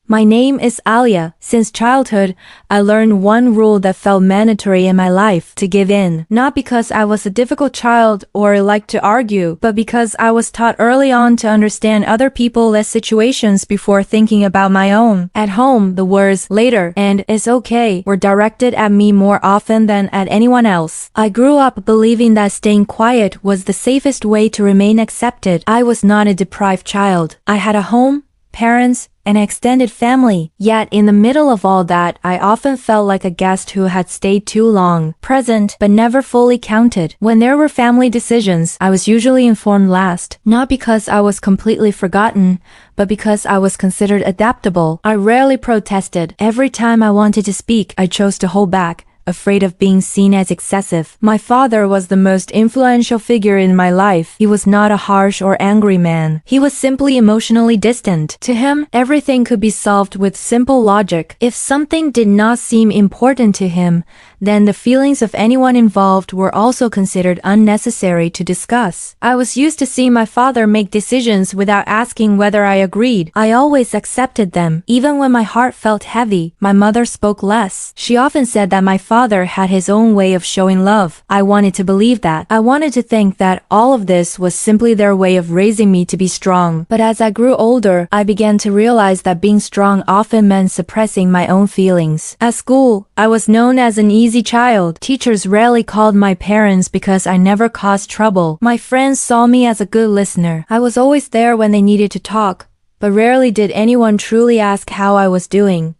My name is Alia. Since childhood, I learned one rule that felt mandatory in my life: to give in. Not because I was a difficult child or liked to argue, but because I was taught early on to understand other people's situations before thinking about my own. At home, the words later and it's okay were directed at me more often than at anyone else. I grew up believing that staying quiet was the safest way to remain accepted. I was not a deprived child. I had a home, parents, an extended family. Yet in the middle of all that, I often felt like a guest who had stayed too long, present but never fully counted. When there were family decisions, I was usually informed last, not because I was completely forgotten, but because I was considered adaptable. I rarely protested. Every time I wanted to speak, I chose to hold back, afraid of being seen as excessive. My father was the most influential figure in my life. He was not a harsh or angry man. He was simply emotionally distant. To him, everything could be solved with simple logic. If something did not seem important to him, then the feelings of anyone involved were also considered unnecessary to discuss. I was used to seeing my father make decisions without asking whether I agreed. I always accepted them. Even when my heart felt heavy, my mother spoke less. She often said that my father had his own way of showing love. I wanted to believe that. I wanted to think that all of this was simply their way of raising me to be strong. But as I grew older, I began to realize that being strong often meant suppressing my own feelings. At school, I was known as an easy child. Teachers rarely called my parents because I never caused trouble. My friends saw me as a good listener. I was always there when they needed to talk, but rarely did anyone truly ask how I was doing.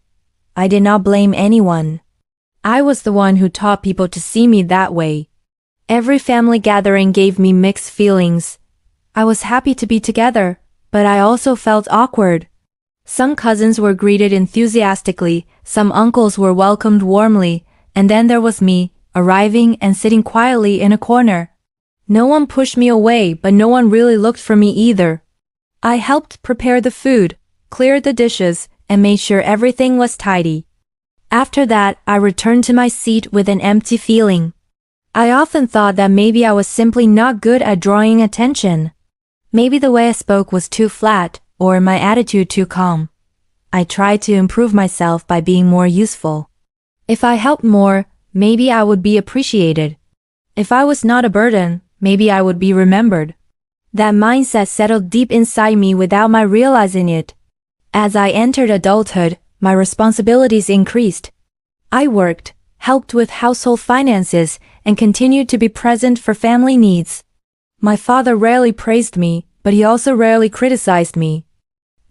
I did not blame anyone. I was the one who taught people to see me that way. Every family gathering gave me mixed feelings. I was happy to be together, but I also felt awkward. Some cousins were greeted enthusiastically, some uncles were welcomed warmly, and then there was me, arriving and sitting quietly in a corner. No one pushed me away, but no one really looked for me either. I helped prepare the food, cleared the dishes, and made sure everything was tidy. After that, I returned to my seat with an empty feeling. I often thought that maybe I was simply not good at drawing attention. Maybe the way I spoke was too flat, or my attitude too calm. I tried to improve myself by being more useful. If I helped more, maybe I would be appreciated. If I was not a burden, maybe I would be remembered. That mindset settled deep inside me without my realizing it. As I entered adulthood, my responsibilities increased. I worked, helped with household finances, and continued to be present for family needs. My father rarely praised me, but he also rarely criticized me.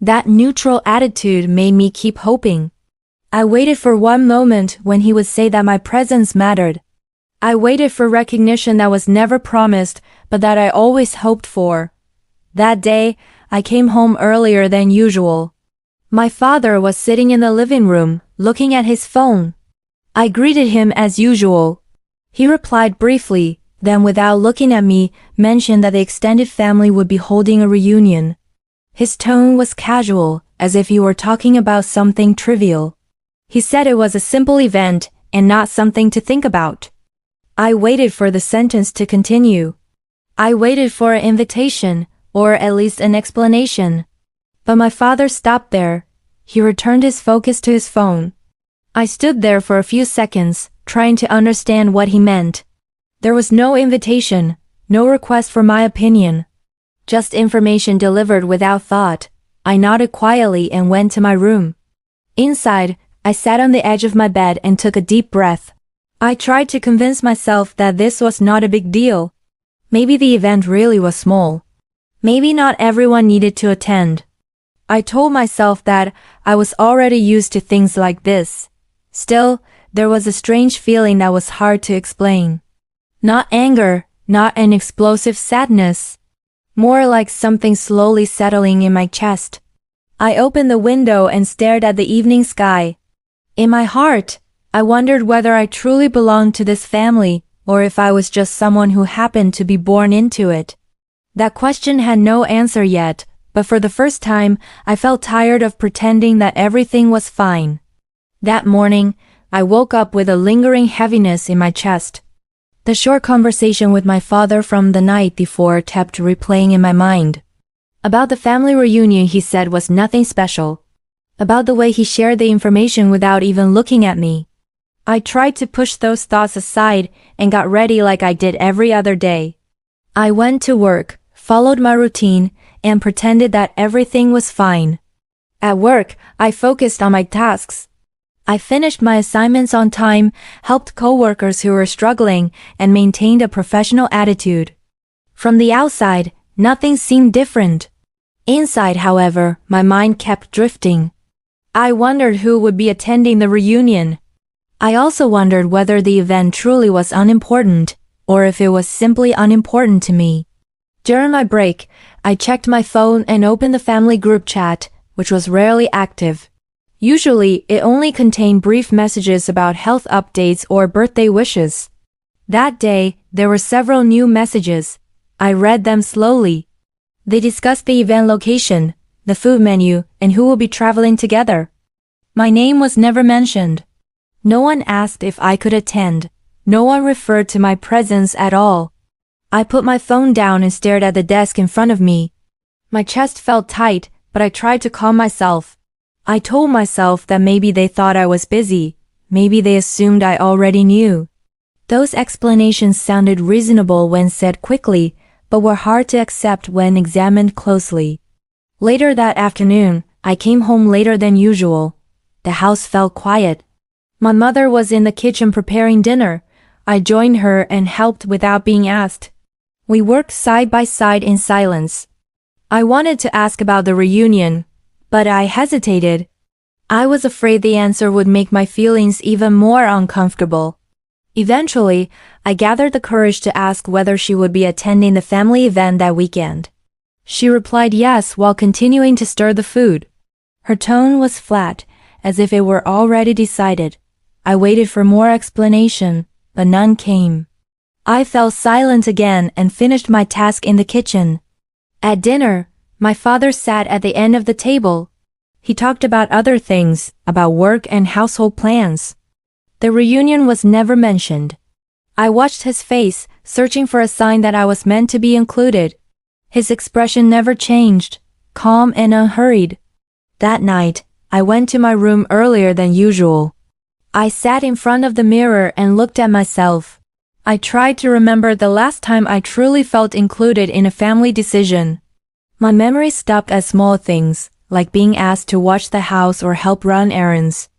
That neutral attitude made me keep hoping. I waited for one moment when he would say that my presence mattered. I waited for recognition that was never promised, but that I always hoped for. That day, I came home earlier than usual. My father was sitting in the living room, looking at his phone. I greeted him as usual. He replied briefly, then without looking at me, mentioned that the extended family would be holding a reunion. His tone was casual, as if he were talking about something trivial. He said it was a simple event and not something to think about. I waited for the sentence to continue. I waited for an invitation, or at least an explanation. But my father stopped there. He returned his focus to his phone. I stood there for a few seconds, trying to understand what he meant. There was no invitation, no request for my opinion. Just information delivered without thought. I nodded quietly and went to my room. Inside, I sat on the edge of my bed and took a deep breath. I tried to convince myself that this was not a big deal. Maybe the event really was small. Maybe not everyone needed to attend. I told myself that I was already used to things like this. Still, there was a strange feeling that was hard to explain. Not anger, not an explosive sadness. More like something slowly settling in my chest. I opened the window and stared at the evening sky. In my heart, I wondered whether I truly belonged to this family, or if I was just someone who happened to be born into it. That question had no answer yet, but for the first time, I felt tired of pretending that everything was fine. That morning, I woke up with a lingering heaviness in my chest. The short conversation with my father from the night before kept replaying in my mind. About the family reunion he said was nothing special. about the way he shared the information without even looking at me. I tried to push those thoughts aside and got ready like I did every other day. I went to work, followed my routine, and pretended that everything was fine. At work, I focused on my tasks. I finished my assignments on time, helped coworkers who were struggling, and maintained a professional attitude. From the outside, nothing seemed different. Inside, however, my mind kept drifting. I wondered who would be attending the reunion. I also wondered whether the event truly was unimportant, or if it was simply unimportant to me. During my break, I checked my phone and opened the family group chat, which was rarely active. Usually, it only contained brief messages about health updates or birthday wishes. That day, there were several new messages. I read them slowly. They discussed the event location, the food menu, and who will be traveling together. My name was never mentioned. No one asked if I could attend. No one referred to my presence at all. I put my phone down and stared at the desk in front of me. My chest felt tight, but I tried to calm myself. I told myself that maybe they thought I was busy. Maybe they assumed I already knew. Those explanations sounded reasonable when said quickly, but were hard to accept when examined closely. Later that afternoon, I came home later than usual. The house felt quiet. My mother was in the kitchen preparing dinner. I joined her and helped without being asked. We worked side by side in silence. I wanted to ask about the reunion, but I hesitated. I was afraid the answer would make my feelings even more uncomfortable. Eventually, I gathered the courage to ask whether she would be attending the family event that weekend. She replied yes while continuing to stir the food. Her tone was flat, as if it were already decided. I waited for more explanation, but none came. I fell silent again and finished my task in the kitchen. At dinner, my father sat at the end of the table. He talked about other things, about work and household plans. The reunion was never mentioned. I watched his face, searching for a sign that I was meant to be included. His expression never changed, calm and unhurried. That night, I went to my room earlier than usual. I sat in front of the mirror and looked at myself. I tried to remember the last time I truly felt included in a family decision. My memory stopped at small things, like being asked to watch the house or help run errands.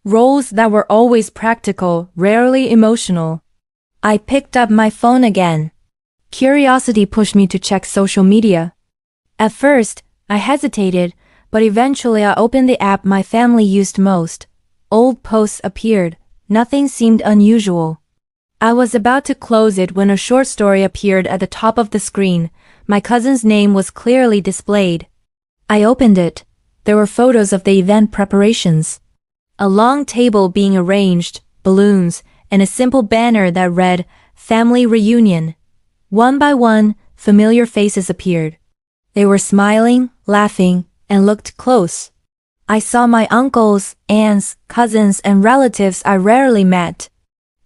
Roles that were always practical, rarely emotional. I picked up my phone again. Curiosity pushed me to check social media. At first, I hesitated, but eventually I opened the app my family used most. Old posts appeared. Nothing seemed unusual. I was about to close it when a short story appeared at the top of the screen. My cousin's name was clearly displayed. I opened it. There were photos of the event preparations. A long table being arranged, balloons, and a simple banner that read, "Family Reunion." One by one, familiar faces appeared. They were smiling, laughing, and looked close. I saw my uncles, aunts, cousins, and relatives I rarely met.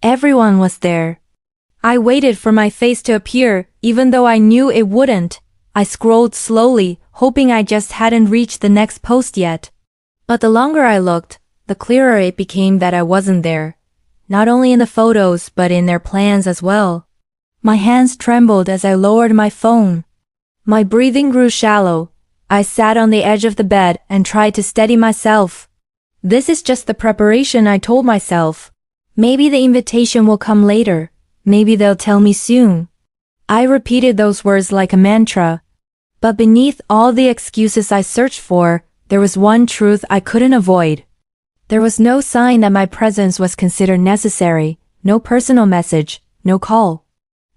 Everyone was there. I waited for my face to appear, even though I knew it wouldn't. I scrolled slowly, hoping I just hadn't reached the next post yet. But the longer I looked, the clearer it became that I wasn't there. Not only in the photos, but in their plans as well. My hands trembled as I lowered my phone. My breathing grew shallow. I sat on the edge of the bed and tried to steady myself. This is just the preparation, I told myself. Maybe the invitation will come later. Maybe they'll tell me soon. I repeated those words like a mantra. But beneath all the excuses I searched for, there was one truth I couldn't avoid. There was no sign that my presence was considered necessary, no personal message, no call.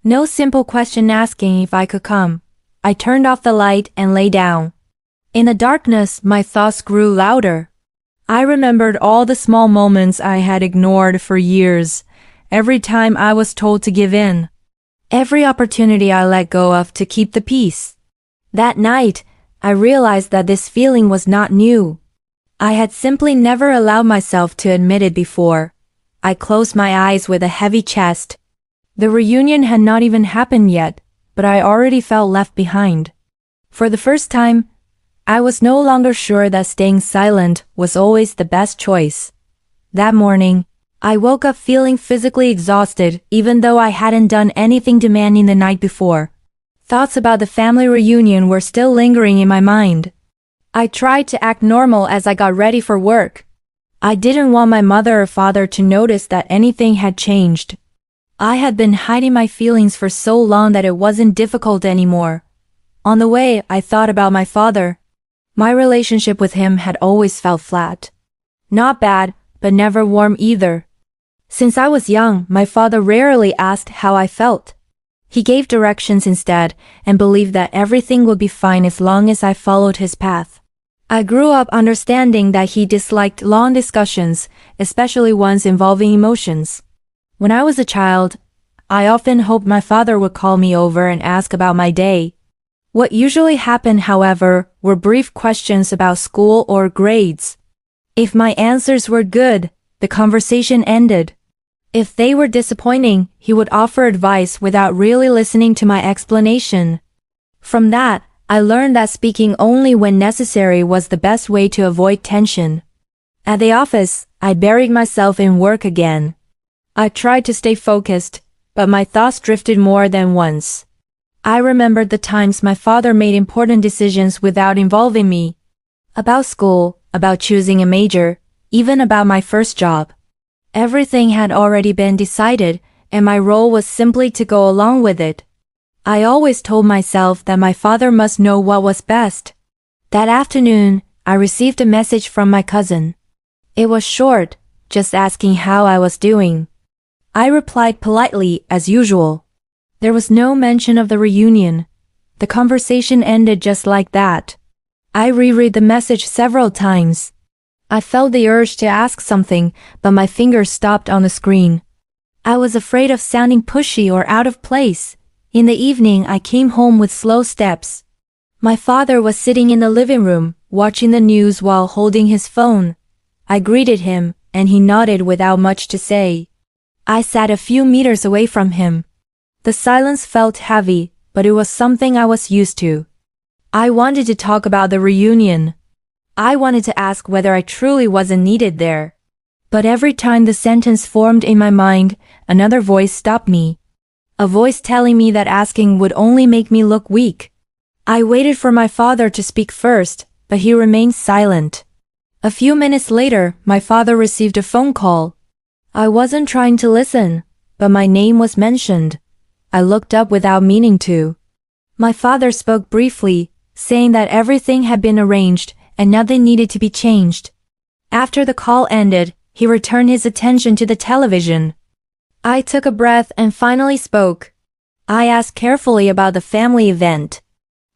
No simple question asking if I could come. I turned off the light and lay down. In the darkness, my thoughts grew louder. I remembered all the small moments I had ignored for years, every time I was told to give in, every opportunity I let go of to keep the peace. That night, I realized that this feeling was not new. I had simply never allowed myself to admit it before. I closed my eyes with a heavy chest. The reunion had not even happened yet, but I already felt left behind. For the first time, I was no longer sure that staying silent was always the best choice. That morning, I woke up feeling physically exhausted even though I hadn't done anything demanding the night before. Thoughts about the family reunion were still lingering in my mind. I tried to act normal as I got ready for work. I didn't want my mother or father to notice that anything had changed. I had been hiding my feelings for so long that it wasn't difficult anymore. On the way, I thought about my father. My relationship with him had always felt flat. Not bad, but never warm either. Since I was young, my father rarely asked how I felt. He gave directions instead and believed that everything would be fine as long as I followed his path. I grew up understanding that he disliked long discussions, especially ones involving emotions. When I was a child, I often hoped my father would call me over and ask about my day. What usually happened, however, were brief questions about school or grades. If my answers were good, the conversation ended. If they were disappointing, he would offer advice without really listening to my explanation. From that, I learned that speaking only when necessary was the best way to avoid tension. At the office, I buried myself in work again. I tried to stay focused, but my thoughts drifted more than once. I remembered the times my father made important decisions without involving me. About school, about choosing a major, even about my first job. Everything had already been decided, and my role was simply to go along with it. I always told myself that my father must know what was best. That afternoon, I received a message from my cousin. It was short, just asking how I was doing. I replied politely as usual. There was no mention of the reunion. The conversation ended just like that. I reread the message several times. I felt the urge to ask something, but my fingers stopped on the screen. I was afraid of sounding pushy or out of place. In the evening, I came home with slow steps. My father was sitting in the living room, watching the news while holding his phone. I greeted him, and he nodded without much to say. I sat a few meters away from him. The silence felt heavy, but it was something I was used to. I wanted to talk about the reunion. I wanted to ask whether I truly wasn't needed there. But every time the sentence formed in my mind, another voice stopped me. A voice telling me that asking would only make me look weak. I waited for my father to speak first, but he remained silent. A few minutes later, my father received a phone call. I wasn't trying to listen, but my name was mentioned. I looked up without meaning to. My father spoke briefly, saying that everything had been arranged and nothing needed to be changed. After the call ended, he returned his attention to the television. I took a breath and finally spoke. I asked carefully about the family event.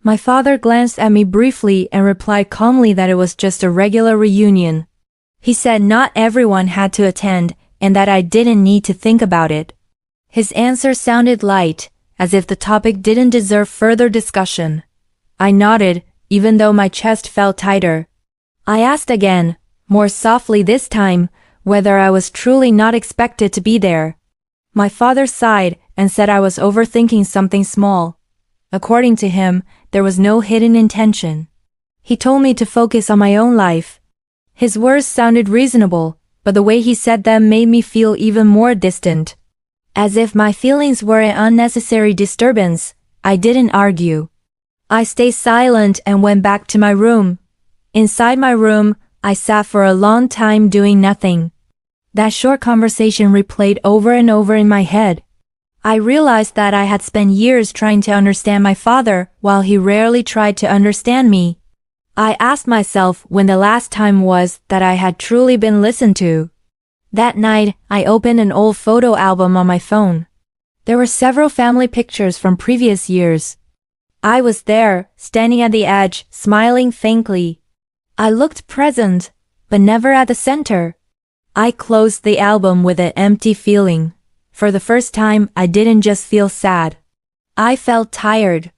My father glanced at me briefly and replied calmly that it was just a regular reunion. He said not everyone had to attend and that I didn't need to think about it. His answer sounded light, as if the topic didn't deserve further discussion. I nodded, even though my chest felt tighter. I asked again, more softly this time, whether I was truly not expected to be there. My father sighed and said I was overthinking something small. According to him, there was no hidden intention. He told me to focus on my own life. His words sounded reasonable, but the way he said them made me feel even more distant. As if my feelings were an unnecessary disturbance, I didn't argue. I stayed silent and went back to my room. Inside my room, I sat for a long time doing nothing. That short conversation replayed over and over in my head. I realized that I had spent years trying to understand my father while he rarely tried to understand me. I asked myself when the last time was that I had truly been listened to. That night, I opened an old photo album on my phone. There were several family pictures from previous years. I was there, standing at the edge, smiling faintly. I looked present, but never at the center. I closed the album with an empty feeling. For the first time, I didn't just feel sad. I felt tired.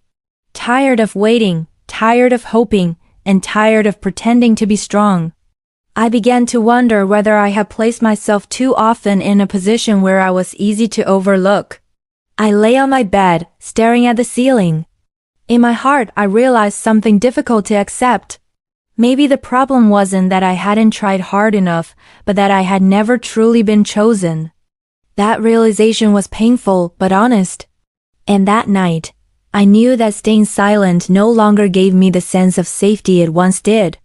Tired of waiting, tired of hoping, and tired of pretending to be strong. I began to wonder whether I had placed myself too often in a position where I was easy to overlook. I lay on my bed, staring at the ceiling. In my heart, I realized something difficult to accept. Maybe the problem wasn't that I hadn't tried hard enough, but that I had never truly been chosen. That realization was painful but honest. And that night, I knew that staying silent no longer gave me the sense of safety it once did.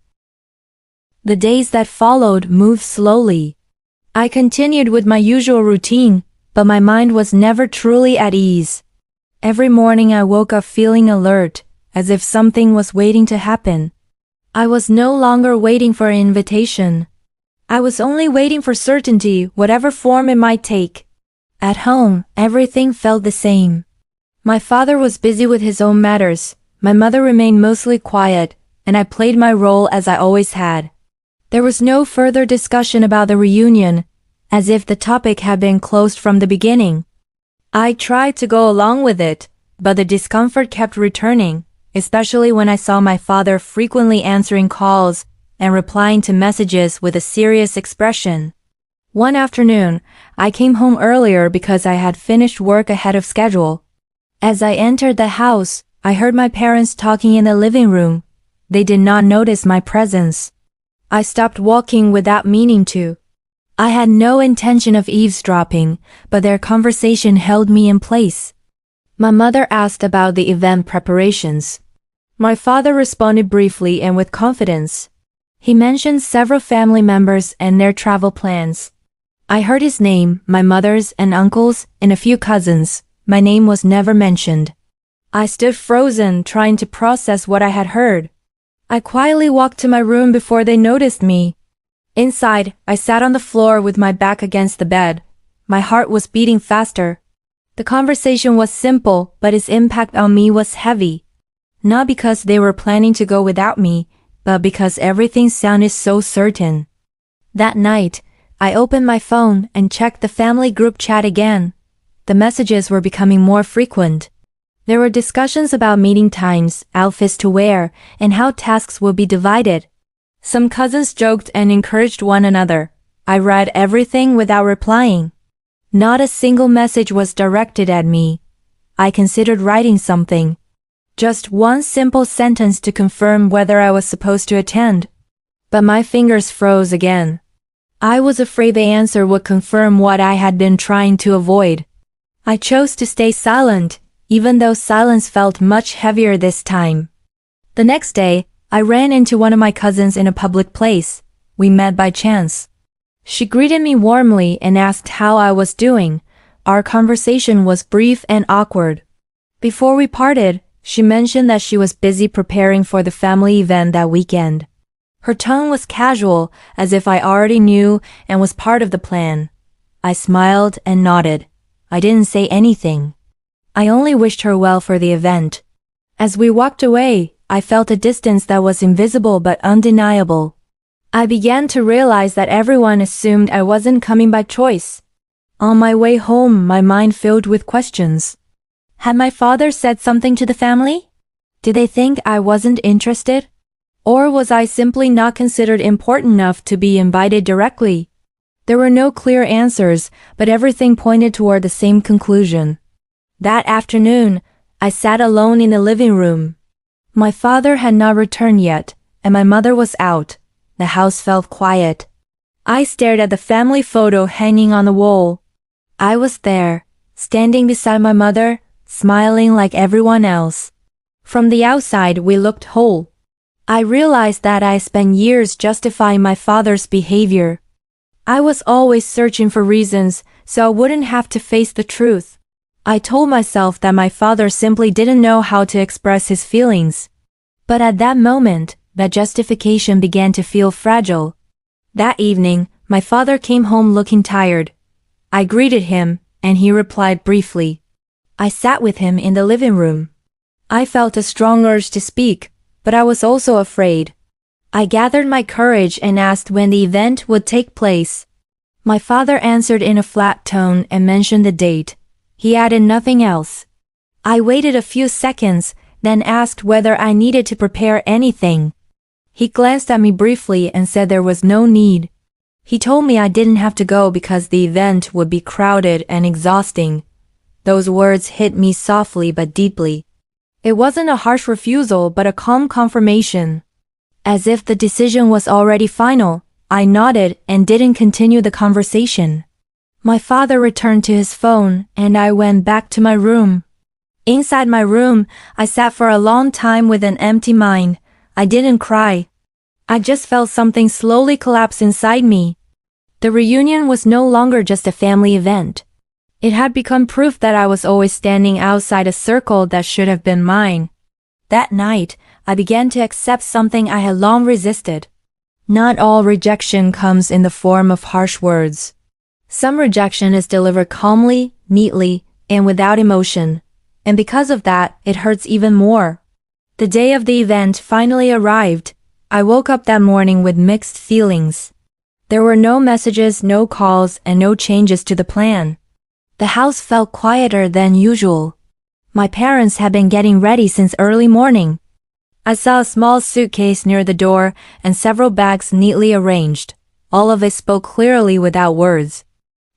The days that followed moved slowly. I continued with my usual routine, but my mind was never truly at ease. Every morning I woke up feeling alert, as if something was waiting to happen. I was no longer waiting for an invitation. I was only waiting for certainty, whatever form it might take. At home, everything felt the same. My father was busy with his own matters, my mother remained mostly quiet, and I played my role as I always had. There was no further discussion about the reunion, as if the topic had been closed from the beginning. I tried to go along with it, but the discomfort kept returning, especially when I saw my father frequently answering calls and replying to messages with a serious expression. One afternoon, I came home earlier because I had finished work ahead of schedule. As I entered the house, I heard my parents talking in the living room. They did not notice my presence. I stopped walking without meaning to. I had no intention of eavesdropping, but their conversation held me in place. My mother asked about the event preparations. My father responded briefly and with confidence. He mentioned several family members and their travel plans. I heard his name, my mother's and uncle's, and a few cousins. My name was never mentioned. I stood frozen, trying to process what I had heard. I quietly walked to my room before they noticed me. Inside, I sat on the floor with my back against the bed. My heart was beating faster. The conversation was simple, but its impact on me was heavy. Not because they were planning to go without me, but because everything sounded so certain. That night, I opened my phone and checked the family group chat again. The messages were becoming more frequent. There were discussions about meeting times, outfits to wear, and how tasks would be divided. Some cousins joked and encouraged one another. I read everything without replying. Not a single message was directed at me. I considered writing something. Just one simple sentence to confirm whether I was supposed to attend. But my fingers froze again. I was afraid the answer would confirm what I had been trying to avoid. I chose to stay silent, even though silence felt much heavier this time. The next day, I ran into one of my cousins in a public place. We met by chance. She greeted me warmly and asked how I was doing. Our conversation was brief and awkward. Before we parted, she mentioned that she was busy preparing for the family event that weekend. Her tone was casual, as if I already knew and was part of the plan. I smiled and nodded. I didn't say anything. I only wished her well for the event. As we walked away, I felt a distance that was invisible but undeniable. I began to realize that everyone assumed I wasn't coming by choice. On my way home, my mind filled with questions. Had my father said something to the family? Did they think I wasn't interested? Or was I simply not considered important enough to be invited directly? There were no clear answers, but everything pointed toward the same conclusion. That afternoon, I sat alone in the living room. My father had not returned yet, and my mother was out. The house felt quiet. I stared at the family photo hanging on the wall. I was there, standing beside my mother, smiling like everyone else. From the outside, we looked whole. I realized that I spent years justifying my father's behavior. I was always searching for reasons, so I wouldn't have to face the truth. I told myself that my father simply didn't know how to express his feelings. But at that moment, that justification began to feel fragile. That evening, my father came home looking tired. I greeted him, and he replied briefly. I sat with him in the living room. I felt a strong urge to speak, but I was also afraid. I gathered my courage and asked when the event would take place. My father answered in a flat tone and mentioned the date. He added nothing else. I waited a few seconds, then asked whether I needed to prepare anything. He glanced at me briefly and said there was no need. He told me I didn't have to go because the event would be crowded and exhausting. Those words hit me softly but deeply. It wasn't a harsh refusal but a calm confirmation. As if the decision was already final, I nodded and didn't continue the conversation. My father returned to his phone and I went back to my room. Inside my room, I sat for a long time with an empty mind. I didn't cry. I just felt something slowly collapse inside me. The reunion was no longer just a family event. It had become proof that I was always standing outside a circle that should have been mine. That night, I began to accept something I had long resisted. Not all rejection comes in the form of harsh words. Some rejection is delivered calmly, neatly, and without emotion. And because of that, it hurts even more. The day of the event finally arrived. I woke up that morning with mixed feelings. There were no messages, no calls, and no changes to the plan. The house felt quieter than usual. My parents had been getting ready since early morning. I saw a small suitcase near the door and several bags neatly arranged. All of it spoke clearly without words.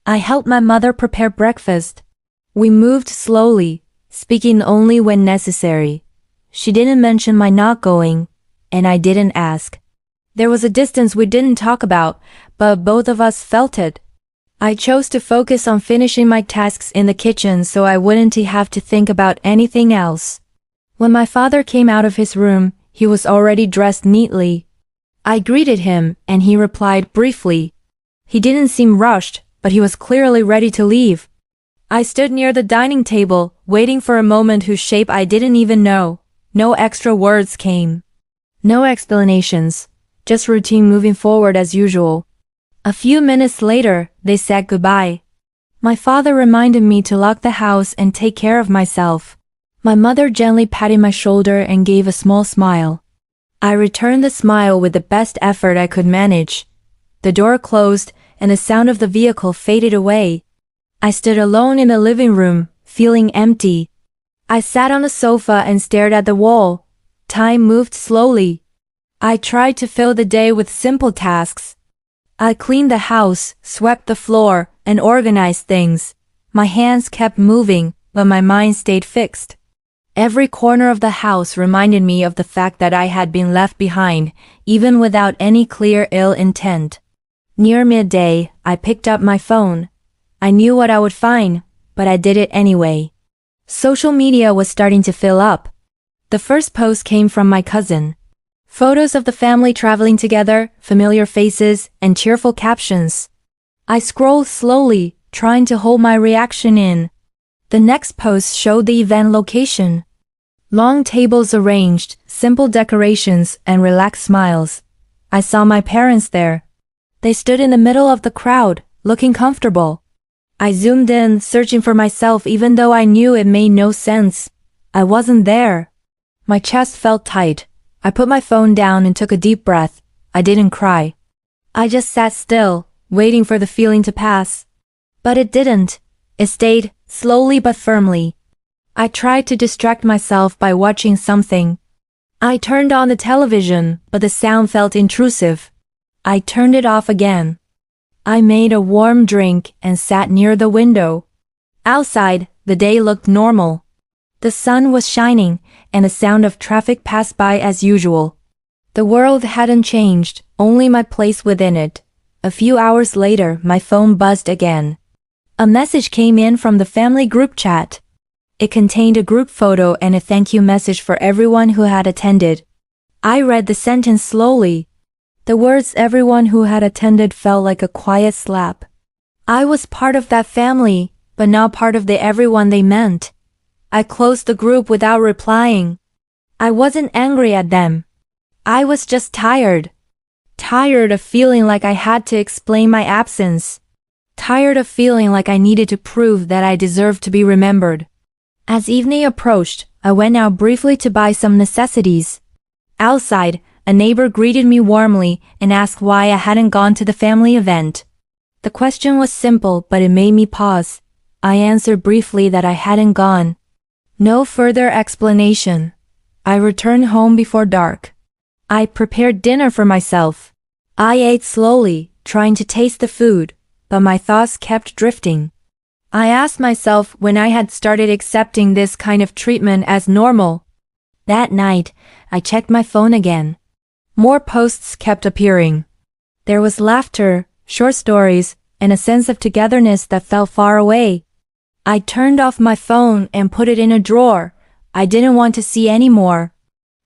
I helped my mother prepare breakfast. We moved slowly, speaking only when necessary. She didn't mention my not going, and I didn't ask. There was a distance we didn't talk about, but both of us felt it. I chose to focus on finishing my tasks in the kitchen so I wouldn't have to think about anything else. When my father came out of his room, he was already dressed neatly. I greeted him, and he replied briefly. He didn't seem rushed, but he was clearly ready to leave. I stood near the dining table, waiting for a moment whose shape I didn't even know. No extra words came. No explanations, just routine moving forward as usual. A few minutes later, they said goodbye. My father reminded me to lock the house and take care of myself. My mother gently patted my shoulder and gave a small smile. I returned the smile with the best effort I could manage. The door closed, and the sound of the vehicle faded away. I stood alone in the living room, feeling empty. I sat on the sofa and stared at the wall. Time moved slowly. I tried to fill the day with simple tasks. I cleaned the house, swept the floor, and organized things. My hands kept moving, but my mind stayed fixed. Every corner of the house reminded me of the fact that I had been left behind, even without any clear ill intent. Near midday, I picked up my phone. I knew what I would find, but I did it anyway. Social media was starting to fill up. The first post came from my cousin. Photos of the family traveling together, familiar faces, and cheerful captions. I scrolled slowly, trying to hold my reaction in. The next post showed the event location. Long tables arranged, simple decorations, and relaxed smiles. I saw my parents there. They stood in the middle of the crowd, looking comfortable. I zoomed in, searching for myself even though I knew it made no sense. I wasn't there. My chest felt tight. I put my phone down and took a deep breath. I didn't cry. I just sat still, waiting for the feeling to pass. But it didn't. It stayed, slowly but firmly. I tried to distract myself by watching something. I turned on the television, but the sound felt intrusive. I turned it off again. I made a warm drink and sat near the window. Outside, the day looked normal. The sun was shining, and the sound of traffic passed by as usual. The world hadn't changed, only my place within it. A few hours later, my phone buzzed again. A message came in from the family group chat. It contained a group photo and a thank you message for everyone who had attended. I read the sentence slowly. The words everyone who had attended felt like a quiet slap. I was part of that family, but not part of the everyone they meant. I closed the group without replying. I wasn't angry at them. I was just tired. Tired of feeling like I had to explain my absence. Tired of feeling like I needed to prove that I deserved to be remembered. As evening approached, I went out briefly to buy some necessities. Outside, a neighbor greeted me warmly and asked why I hadn't gone to the family event. The question was simple, but it made me pause. I answered briefly that I hadn't gone. No further explanation. I returned home before dark. I prepared dinner for myself. I ate slowly, trying to taste the food, but my thoughts kept drifting. I asked myself when I had started accepting this kind of treatment as normal. That night, I checked my phone again. More posts kept appearing. There was laughter, short stories, and a sense of togetherness that felt far away. I turned off my phone and put it in a drawer. I didn't want to see any more.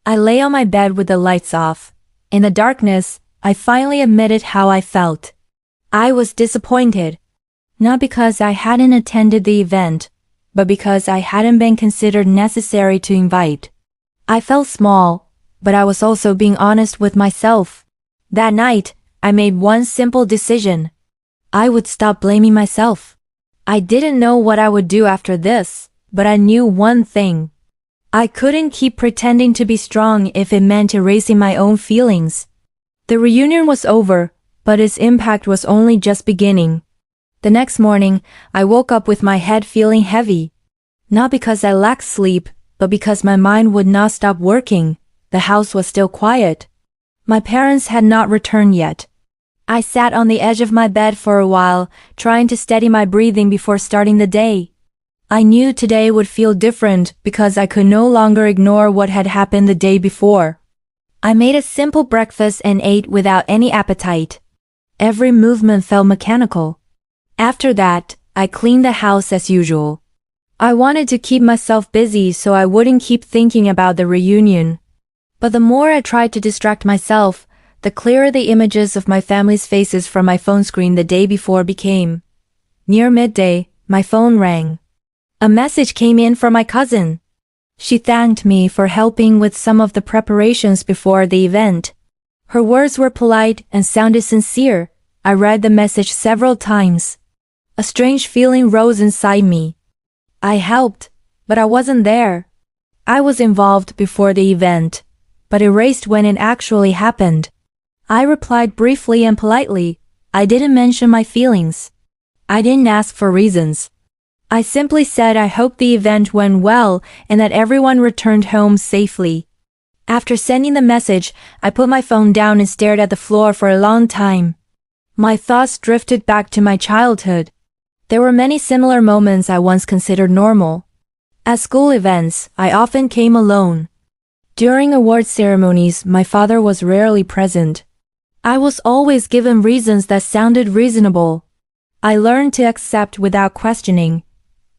I lay on my bed with the lights off. In the darkness, I finally admitted how I felt. I was disappointed. Not because I hadn't attended the event, but because I hadn't been considered necessary to invite. I felt small, but I was also being honest with myself. That night, I made one simple decision. I would stop blaming myself. I didn't know what I would do after this, but I knew one thing. I couldn't keep pretending to be strong if it meant erasing my own feelings. The reunion was over, but its impact was only just beginning. The next morning, I woke up with my head feeling heavy. Not because I lacked sleep, but because my mind would not stop working. The house was still quiet. My parents had not returned yet. I sat on the edge of my bed for a while, trying to steady my breathing before starting the day. I knew today would feel different because I could no longer ignore what had happened the day before. I made a simple breakfast and ate without any appetite. Every movement felt mechanical. After that, I cleaned the house as usual. I wanted to keep myself busy so I wouldn't keep thinking about the reunion. But the more I tried to distract myself, the clearer the images of my family's faces from my phone screen the day before became. Near midday, my phone rang. A message came in from my cousin. She thanked me for helping with some of the preparations before the event. Her words were polite and sounded sincere. I read the message several times. A strange feeling rose inside me. I helped, but I wasn't there. I was involved before the event, but erased when it actually happened. I replied briefly and politely. I didn't mention my feelings. I didn't ask for reasons. I simply said I hoped the event went well and that everyone returned home safely. After sending the message, I put my phone down and stared at the floor for a long time. My thoughts drifted back to my childhood. There were many similar moments I once considered normal. At school events, I often came alone. During award ceremonies, my father was rarely present. I was always given reasons that sounded reasonable. I learned to accept without questioning.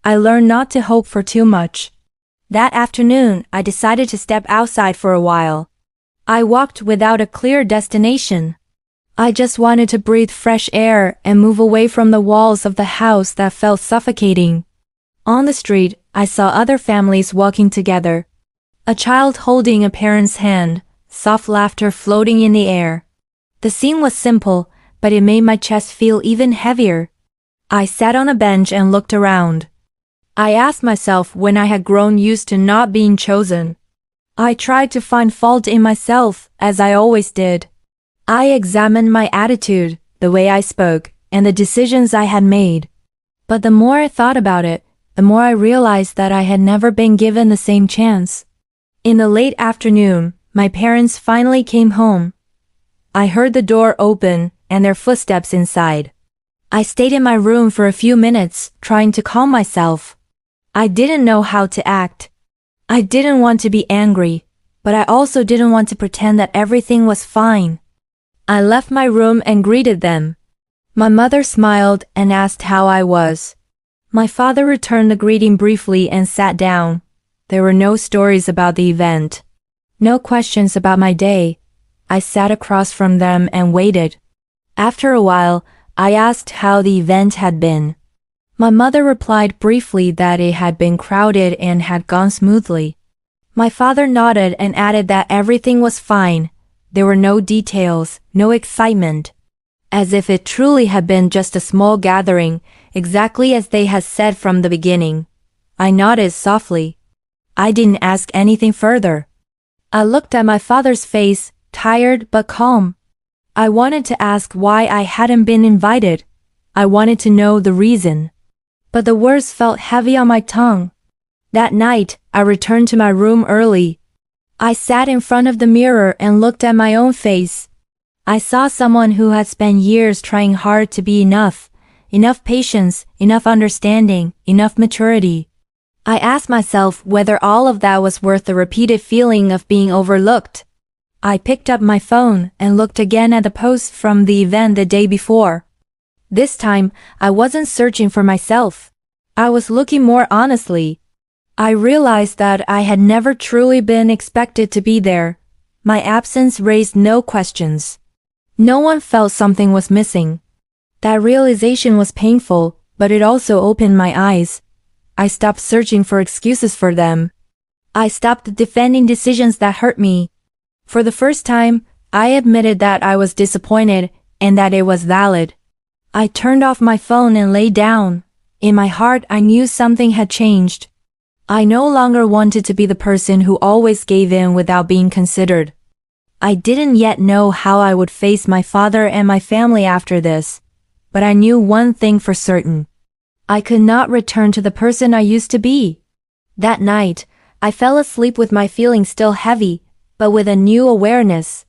I learned not to hope for too much. That afternoon, I decided to step outside for a while. I walked without a clear destination. I just wanted to breathe fresh air and move away from the walls of the house that felt suffocating. On the street, I saw other families walking together. A child holding a parent's hand, soft laughter floating in the air. The scene was simple, but it made my chest feel even heavier. I sat on a bench and looked around. I asked myself when I had grown used to not being chosen. I tried to find fault in myself, as I always did. I examined my attitude, the way I spoke, and the decisions I had made. But the more I thought about it, the more I realized that I had never been given the same chance. In the late afternoon, my parents finally came home. I heard the door open and their footsteps inside. I stayed in my room for a few minutes, trying to calm myself. I didn't know how to act. I didn't want to be angry, but I also didn't want to pretend that everything was fine. I left my room and greeted them. My mother smiled and asked how I was. My father returned the greeting briefly and sat down. There were no stories about the event. No questions about my day. I sat across from them and waited. After a while, I asked how the event had been. My mother replied briefly that it had been crowded and had gone smoothly. My father nodded and added that everything was fine. There were no details, no excitement. As if it truly had been just a small gathering, exactly as they had said from the beginning. I nodded softly. I didn't ask anything further. I looked at my father's face, tired but calm. I wanted to ask why I hadn't been invited. I wanted to know the reason. But the words felt heavy on my tongue. That night, I returned to my room early. I sat in front of the mirror and looked at my own face. I saw someone who had spent years trying hard to be enough patience, enough understanding, enough maturity. I asked myself whether all of that was worth the repeated feeling of being overlooked. I picked up my phone and looked again at the post from the event the day before. This time, I wasn't searching for myself. I was looking more honestly. I realized that I had never truly been expected to be there. My absence raised no questions. No one felt something was missing. That realization was painful, but it also opened my eyes. I stopped searching for excuses for them. I stopped defending decisions that hurt me. For the first time, I admitted that I was disappointed and that it was valid. I turned off my phone and lay down. In my heart, I knew something had changed. I no longer wanted to be the person who always gave in without being considered. I didn't yet know how I would face my father and my family after this, but I knew one thing for certain. I could not return to the person I used to be. That night, I fell asleep with my feelings still heavy, but with a new awareness.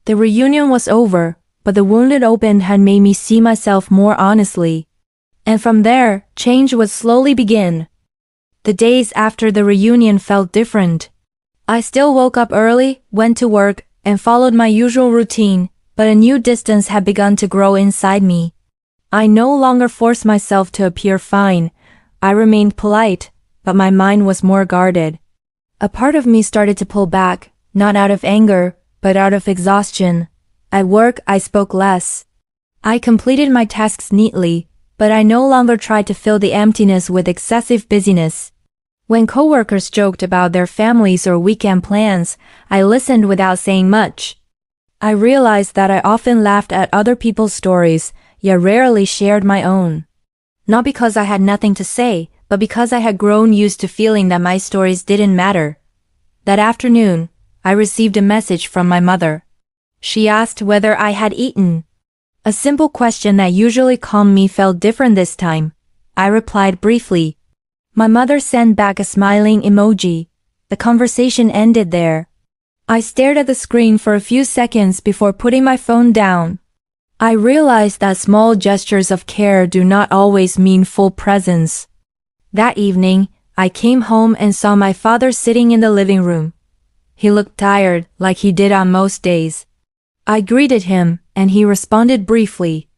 The reunion was over, but the wound it opened had made me see myself more honestly. And from there, change would slowly begin. The days after the reunion felt different. I still woke up early, went to work, and followed my usual routine, but a new distance had begun to grow inside me. I no longer forced myself to appear fine. I remained polite, but my mind was more guarded. A part of me started to pull back, not out of anger, but out of exhaustion. At work, I spoke less. I completed my tasks neatly, but I no longer tried to fill the emptiness with excessive busyness. When coworkers joked about their families or weekend plans, I listened without saying much. I realized that I often laughed at other people's stories, yet rarely shared my own. Not because I had nothing to say, but because I had grown used to feeling that my stories didn't matter. That afternoon, I received a message from my mother. She asked whether I had eaten. A simple question that usually calmed me felt different this time. I replied briefly. My mother sent back a smiling emoji. The conversation ended there. I stared at the screen for a few seconds before putting my phone down. I realized that small gestures of care do not always mean full presence. That evening, I came home and saw my father sitting in the living room. He looked tired, like he did on most days. I greeted him, and he responded briefly.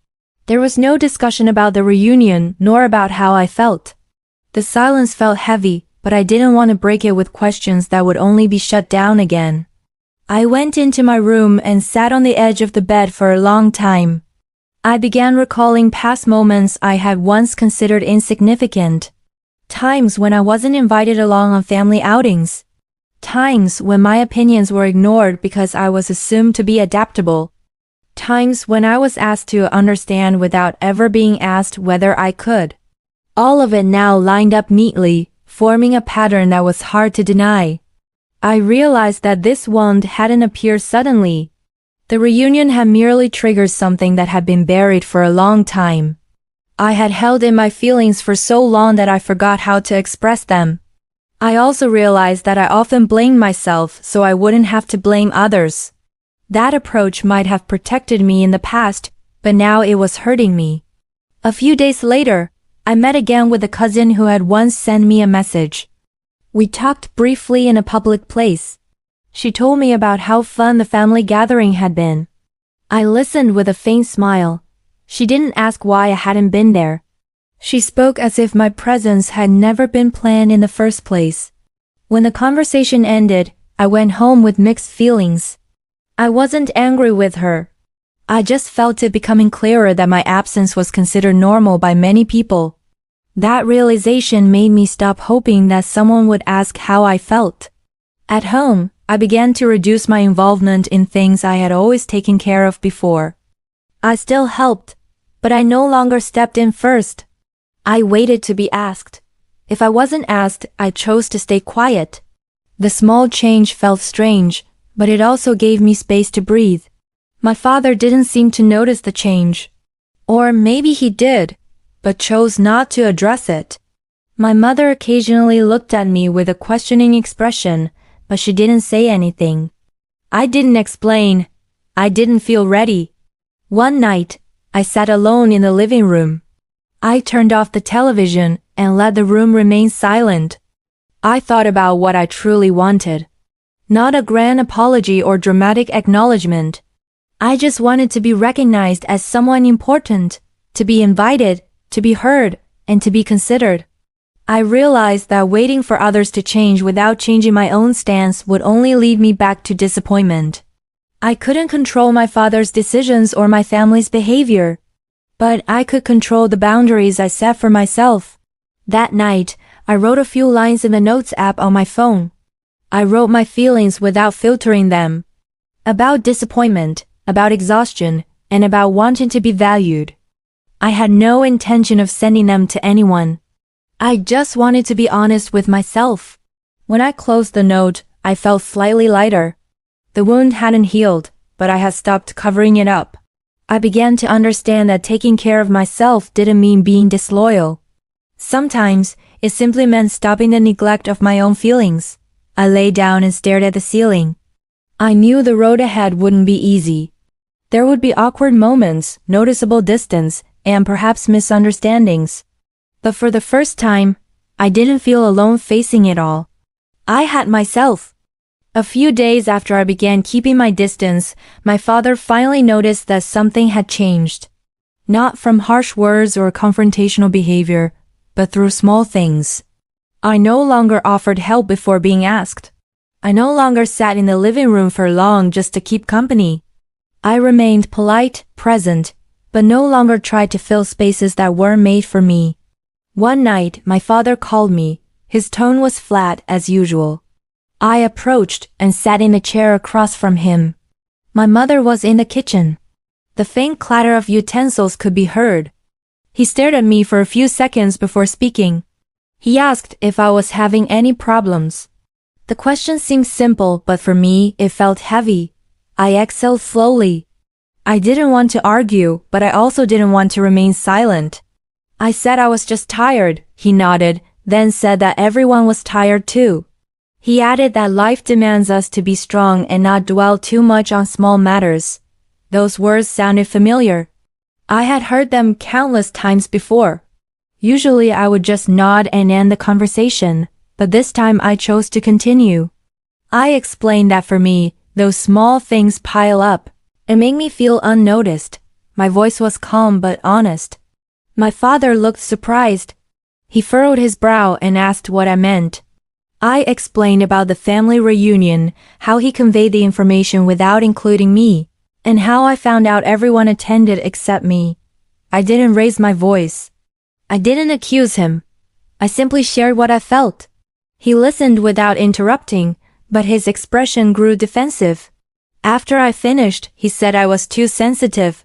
There was no discussion about the reunion, nor about how I felt. The silence felt heavy, but I didn't want to break it with questions that would only be shut down again. I went into my room and sat on the edge of the bed for a long time. I began recalling past moments I had once considered insignificant. Times when I wasn't invited along on family outings. Times when my opinions were ignored because I was assumed to be adaptable. Times when I was asked to understand without ever being asked whether I could. All of it now lined up neatly, forming a pattern that was hard to deny. I realized that this wound hadn't appeared suddenly. The reunion had merely triggered something that had been buried for a long time. I had held in my feelings for so long that I forgot how to express them. I also realized that I often blamed myself so I wouldn't have to blame others. That approach might have protected me in the past, but now it was hurting me. A few days later, I met again with a cousin who had once sent me a message. We talked briefly in a public place. She told me about how fun the family gathering had been. I listened with a faint smile. She didn't ask why I hadn't been there. She spoke as if my presence had never been planned in the first place. When the conversation ended, I went home with mixed feelings. I wasn't angry with her. I just felt it becoming clearer that my absence was considered normal by many people. That realization made me stop hoping that someone would ask how I felt. At home, I began to reduce my involvement in things I had always taken care of before. I still helped, but I no longer stepped in first. I waited to be asked. If I wasn't asked, I chose to stay quiet. The small change felt strange, but it also gave me space to breathe. My father didn't seem to notice the change. Or maybe he did, but chose not to address it. My mother occasionally looked at me with a questioning expression, but she didn't say anything. I didn't explain. I didn't feel ready. One night, I sat alone in the living room. I turned off the television and let the room remain silent. I thought about what I truly wanted. Not a grand apology or dramatic acknowledgement. I just wanted to be recognized as someone important, to be invited, to be heard, and to be considered. I realized that waiting for others to change without changing my own stance would only lead me back to disappointment. I couldn't control my father's decisions or my family's behavior, but I could control the boundaries I set for myself. That night, I wrote a few lines in the Notes app on my phone. I wrote my feelings without filtering them. About disappointment, about exhaustion, and about wanting to be valued. I had no intention of sending them to anyone. I just wanted to be honest with myself. When I closed the note, I felt slightly lighter. The wound hadn't healed, but I had stopped covering it up. I began to understand that taking care of myself didn't mean being disloyal. Sometimes, it simply meant stopping the neglect of my own feelings. I lay down and stared at the ceiling. I knew the road ahead wouldn't be easy. There would be awkward moments, noticeable distance, and perhaps misunderstandings. But for the first time, I didn't feel alone facing it all. I had myself. A few days after I began keeping my distance, my father finally noticed that something had changed. Not from harsh words or confrontational behavior, but through small things. I no longer offered help before being asked. I no longer sat in the living room for long just to keep company. I remained polite, present, but no longer tried to fill spaces that weren't made for me. One night, my father called me. His tone was flat as usual. I approached and sat in a chair across from him. My mother was in the kitchen. The faint clatter of utensils could be heard. He stared at me for a few seconds before speaking. He asked if I was having any problems. The question seemed simple, but for me, it felt heavy. I exhaled slowly. I didn't want to argue, but I also didn't want to remain silent. I said I was just tired. He nodded, then said that everyone was tired too. He added that life demands us to be strong and not dwell too much on small matters. Those words sounded familiar. I had heard them countless times before. Usually I would just nod and end the conversation, but this time I chose to continue. I explained that for me, those small things pile up. It made me feel unnoticed. My voice was calm but honest. My father looked surprised. He furrowed his brow and asked what I meant. I explained about the family reunion, how he conveyed the information without including me, and how I found out everyone attended except me. I didn't raise my voice. I didn't accuse him. I simply shared what I felt. He listened without interrupting, but his expression grew defensive. After I finished, he said I was too sensitive.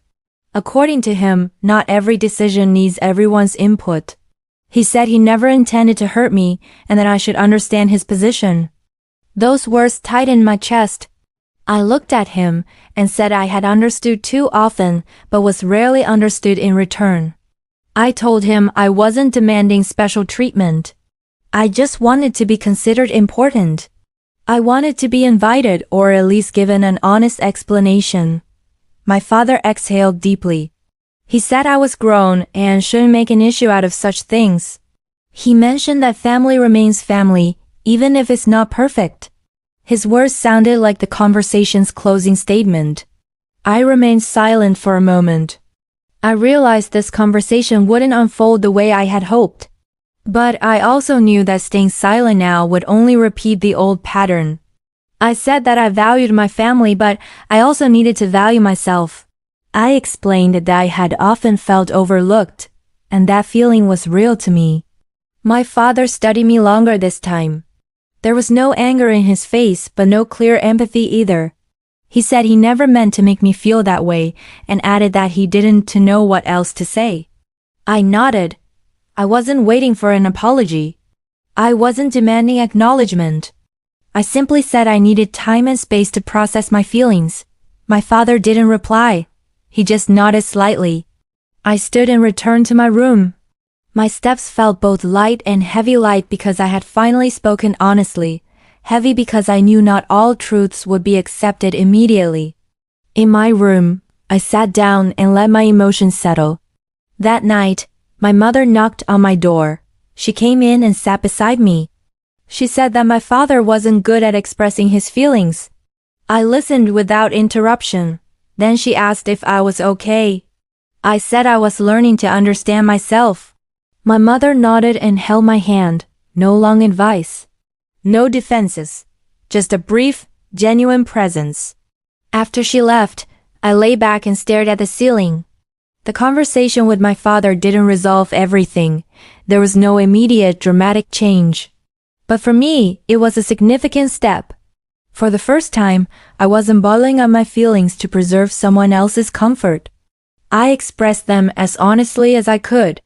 According to him, not every decision needs everyone's input. He said he never intended to hurt me and that I should understand his position. Those words tightened my chest. I looked at him and said I had understood too often but was rarely understood in return. I told him I wasn't demanding special treatment. I just wanted to be considered important. I wanted to be invited or at least given an honest explanation. My father exhaled deeply. He said I was grown and shouldn't make an issue out of such things. He mentioned that family remains family, even if it's not perfect. His words sounded like the conversation's closing statement. I remained silent for a moment. I realized this conversation wouldn't unfold the way I had hoped. But I also knew that staying silent now would only repeat the old pattern. I said that I valued my family, but I also needed to value myself. I explained that I had often felt overlooked, and that feeling was real to me. My father studied me longer this time. There was no anger in his face, but no clear empathy either. He said he never meant to make me feel that way, and added that he didn't to know what else to say. I nodded. I wasn't waiting for an apology. I wasn't demanding acknowledgement. I simply said I needed time and space to process my feelings. My father didn't reply. He just nodded slightly. I stood and returned to my room. My steps felt both light and heavy, light because I had finally spoken honestly, heavy because I knew not all truths would be accepted immediately. In my room, I sat down and let my emotions settle. That night, my mother knocked on my door. She came in and sat beside me. She said that my father wasn't good at expressing his feelings. I listened without interruption. Then she asked if I was okay. I said I was learning to understand myself. My mother nodded and held my hand. No long advice. No defenses. Just a brief, genuine presence. After she left, I lay back and stared at the ceiling. The conversation with my father didn't resolve everything. There was no immediate dramatic change. But for me, it was a significant step. For the first time, I wasn't bottling up my feelings to preserve someone else's comfort. I expressed them as honestly as I could.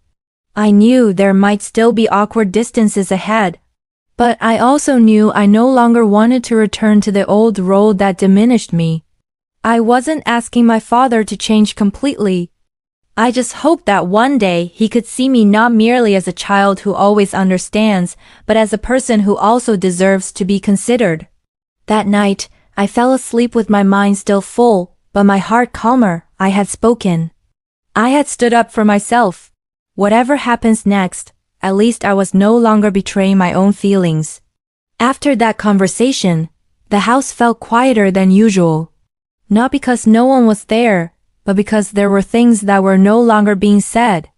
I knew there might still be awkward distances ahead. But I also knew I no longer wanted to return to the old role that diminished me. I wasn't asking my father to change completely. I just hoped that one day he could see me not merely as a child who always understands, but as a person who also deserves to be considered. That night, I fell asleep with my mind still full, but my heart calmer. I had spoken. I had stood up for myself. Whatever happens next, at least I was no longer betraying my own feelings. After that conversation, the house felt quieter than usual. Not because no one was there, but because there were things that were no longer being said.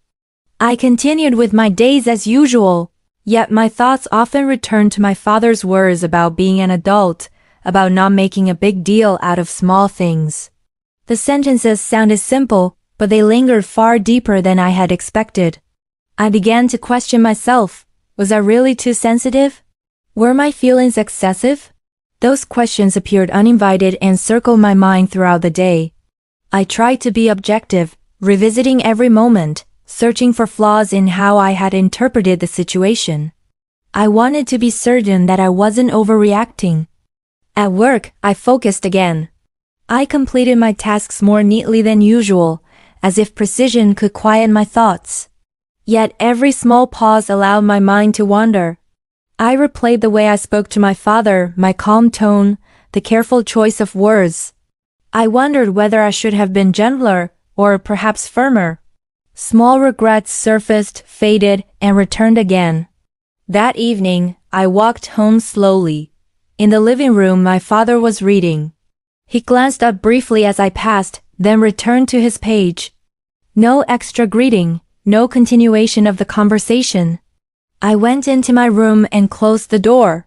I continued with my days as usual, yet my thoughts often returned to my father's words about being an adult, about not making a big deal out of small things. The sentences sounded simple, but they lingered far deeper than I had expected. I began to question myself. Was I really too sensitive? Were my feelings excessive? Those questions appeared uninvited and circled my mind throughout the day. I tried to be objective, revisiting every moment, searching for flaws in how I had interpreted the situation. I wanted to be certain that I wasn't overreacting. At work, I focused again. I completed my tasks more neatly than usual, as if precision could quiet my thoughts. Yet every small pause allowed my mind to wander. I replayed the way I spoke to my father, my calm tone, the careful choice of words. I wondered whether I should have been gentler, or perhaps firmer. Small regrets surfaced, faded, and returned again. That evening, I walked home slowly. In the living room, my father was reading. He glanced up briefly as I passed, then returned to his page. No extra greeting, no continuation of the conversation. I went into my room and closed the door.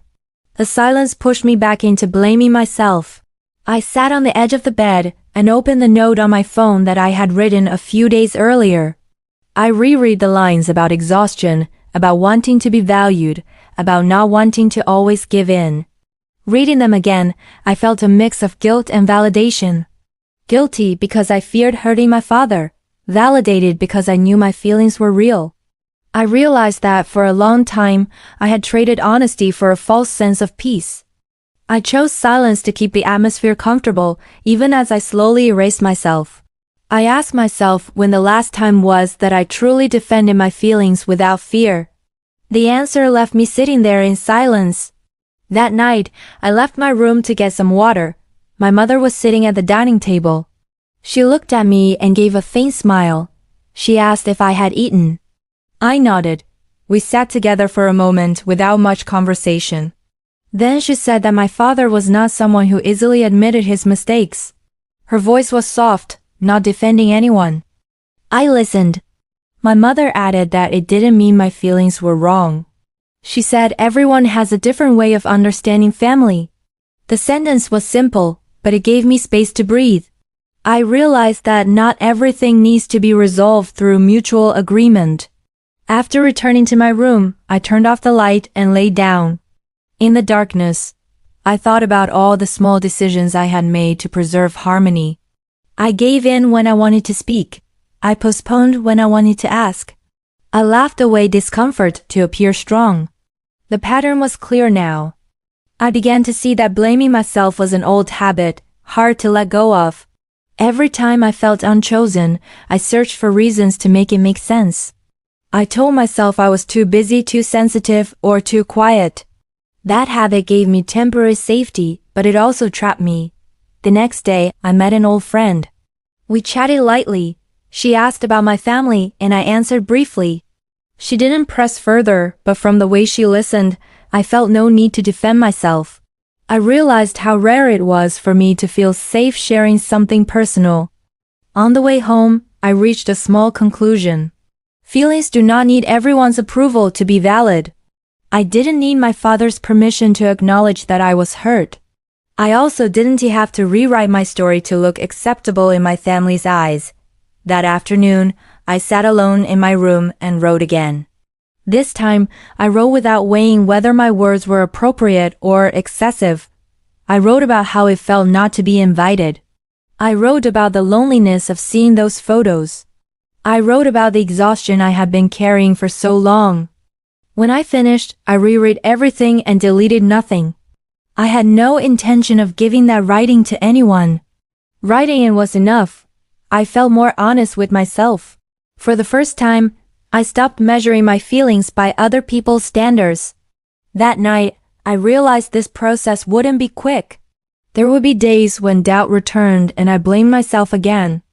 The silence pushed me back into blaming myself. I sat on the edge of the bed and opened the note on my phone that I had written a few days earlier. I reread the lines about exhaustion, about wanting to be valued, about not wanting to always give in. Reading them again, I felt a mix of guilt and validation. Guilty because I feared hurting my father, validated because I knew my feelings were real. I realized that for a long time, I had traded honesty for a false sense of peace. I chose silence to keep the atmosphere comfortable, even as I slowly erased myself. I asked myself when the last time was that I truly defended my feelings without fear. The answer left me sitting there in silence. That night, I left my room to get some water. My mother was sitting at the dining table. She looked at me and gave a faint smile. She asked if I had eaten. I nodded. We sat together for a moment without much conversation. Then she said that my father was not someone who easily admitted his mistakes. Her voice was soft, not defending anyone. I listened. My mother added that it didn't mean my feelings were wrong. She said everyone has a different way of understanding family. The sentence was simple, but it gave me space to breathe. I realized that not everything needs to be resolved through mutual agreement. After returning to my room, I turned off the light and lay down. In the darkness, I thought about all the small decisions I had made to preserve harmony. I gave in when I wanted to speak. I postponed when I wanted to ask. I laughed away discomfort to appear strong. The pattern was clear now. I began to see that blaming myself was an old habit, hard to let go of. Every time I felt unchosen, I searched for reasons to make it make sense. I told myself I was too busy, too sensitive, or too quiet. That habit gave me temporary safety, but it also trapped me. The next day, I met an old friend. We chatted lightly. She asked about my family, and I answered briefly. She didn't press further, but from the way she listened, I felt no need to defend myself. I realized how rare it was for me to feel safe sharing something personal. On the way home, I reached a small conclusion. Feelings do not need everyone's approval to be valid. I didn't need my father's permission to acknowledge that I was hurt. I also didn't have to rewrite my story to look acceptable in my family's eyes. That afternoon, I sat alone in my room and wrote again. This time, I wrote without weighing whether my words were appropriate or excessive. I wrote about how it felt not to be invited. I wrote about the loneliness of seeing those photos. I wrote about the exhaustion I had been carrying for so long. When I finished, I reread everything and deleted nothing. I had no intention of giving that writing to anyone. Writing it was enough. I felt more honest with myself. For the first time, I stopped measuring my feelings by other people's standards. That night, I realized this process wouldn't be quick. There would be days when doubt returned and I blamed myself again.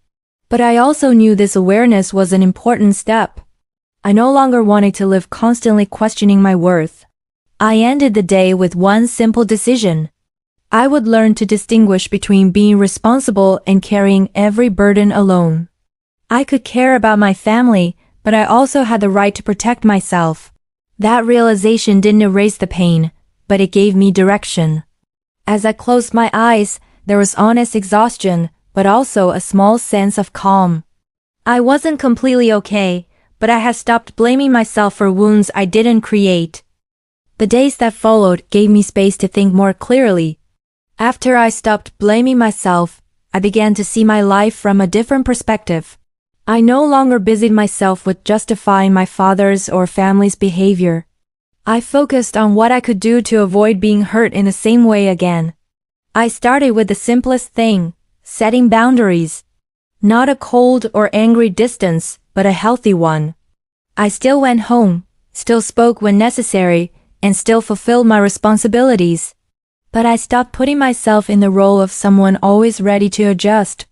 But I also knew this awareness was an important step. I no longer wanted to live constantly questioning my worth. I ended the day with one simple decision. I would learn to distinguish between being responsible and carrying every burden alone. I could care about my family, but I also had the right to protect myself. That realization didn't erase the pain, but it gave me direction. As I closed my eyes, there was honest exhaustion, but also a small sense of calm. I wasn't completely okay, but I had stopped blaming myself for wounds I didn't create. The days that followed gave me space to think more clearly. After I stopped blaming myself, I began to see my life from a different perspective. I no longer busied myself with justifying my father's or family's behavior. I focused on what I could do to avoid being hurt in the same way again. I started with the simplest thing, setting boundaries. Not a cold or angry distance, but a healthy one. I still went home, still spoke when necessary, and still fulfilled my responsibilities. But I stopped putting myself in the role of someone always ready to adjust.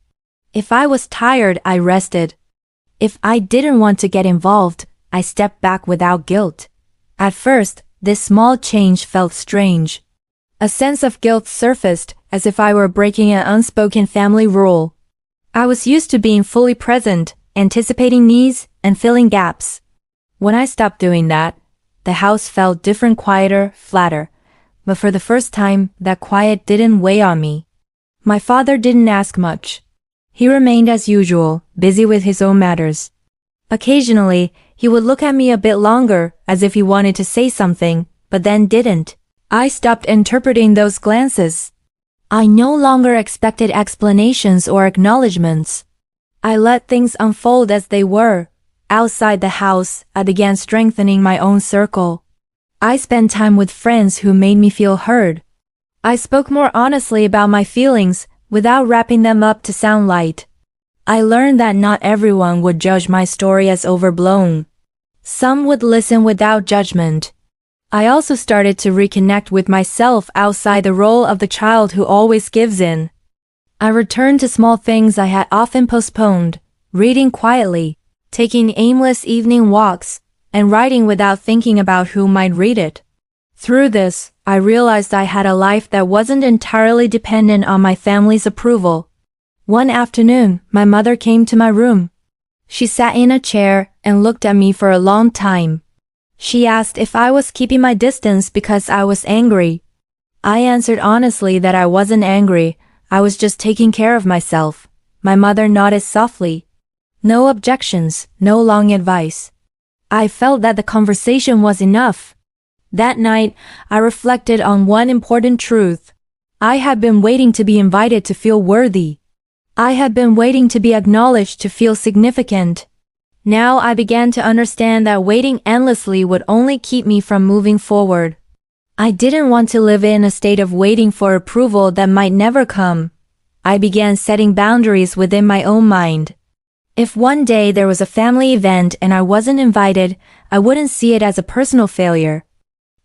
If I was tired, I rested. If I didn't want to get involved, I stepped back without guilt. At first, this small change felt strange. A sense of guilt surfaced, as if I were breaking an unspoken family rule. I was used to being fully present, anticipating needs, and filling gaps. When I stopped doing that, the house felt different, quieter, flatter. But for the first time, that quiet didn't weigh on me. My father didn't ask much. He remained as usual, busy with his own matters. Occasionally, he would look at me a bit longer, as if he wanted to say something, but then didn't. I stopped interpreting those glances. I no longer expected explanations or acknowledgments. I let things unfold as they were. Outside the house, I began strengthening my own circle. I spent time with friends who made me feel heard. I spoke more honestly about my feelings, without wrapping them up to sound light. I learned that not everyone would judge my story as overblown. Some would listen without judgment. I also started to reconnect with myself outside the role of the child who always gives in. I returned to small things I had often postponed, reading quietly, taking aimless evening walks, and writing without thinking about who might read it. Through this, I realized I had a life that wasn't entirely dependent on my family's approval. One afternoon, my mother came to my room. She sat in a chair and looked at me for a long time. She asked if I was keeping my distance because I was angry. I answered honestly that I wasn't angry, I was just taking care of myself. My mother nodded softly. No objections, no long advice. I felt that the conversation was enough. That night, I reflected on one important truth. I had been waiting to be invited to feel worthy. I had been waiting to be acknowledged to feel significant. Now I began to understand that waiting endlessly would only keep me from moving forward. I didn't want to live in a state of waiting for approval that might never come. I began setting boundaries within my own mind. If one day there was a family event and I wasn't invited, I wouldn't see it as a personal failure.